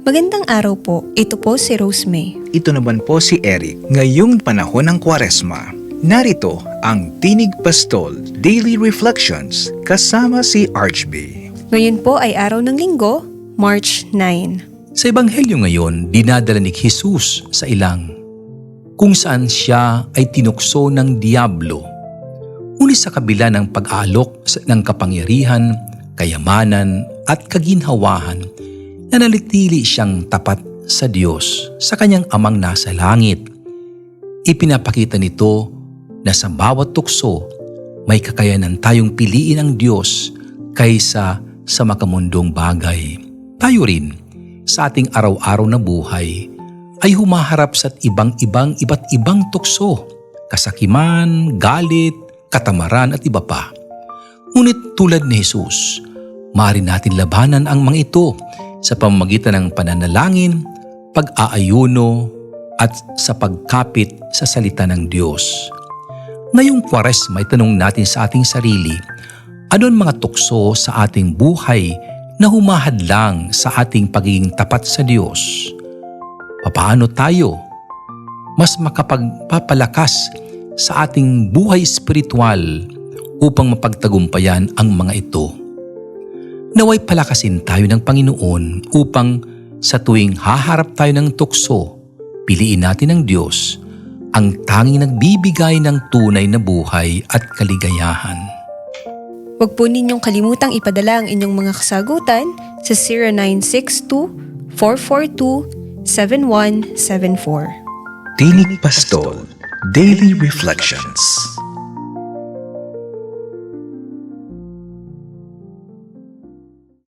Magandang araw po. Ito po si Rose May. Ito naman po si Eric. Ngayong panahon ng Kwaresma, narito ang Tinig Pastol Daily Reflections kasama si Archby. Ngayon po ay araw ng Linggo, March 9. Sa Ebanghelyo ngayon, dinadala ni Jesus sa ilang kung saan siya ay tinukso ng Diablo. Ngunit sa kabila ng pag-aalok ng kapangyarihan, kayamanan at kaginhawahan, nanalitili siyang tapat sa Diyos, sa kanyang amang nasa langit. Ipinapakita nito na sa bawat tukso, may kakayanan tayong piliin ang Diyos kaysa sa makamundong bagay. Tayo rin, sa ating araw-araw na buhay, ay humaharap sa iba't ibang tukso, kasakiman, galit, katamaran at iba pa. Ngunit tulad ni Jesus, maaari natin labanan ang mga ito sa pamamagitan ng pananalangin, pag-aayuno at sa pagkapit sa salita ng Diyos. Ngayong Kwaresma, itanong natin sa ating sarili, ano ang mga tukso sa ating buhay na humahadlang sa ating pagiging tapat sa Diyos? Paano tayo mas makapagpapalakas sa ating buhay espiritual upang mapagtagumpayan ang mga ito? Naway palakasin tayo ng Panginoon upang sa tuwing haharap tayo ng tukso, piliin natin ang Diyos, ang tanging nagbibigay ng tunay na buhay at kaligayahan. Huwag po ninyong kalimutang ipadala ang inyong mga kasagutan sa 0962-442-7174. Tinig Pastol Daily Reflections.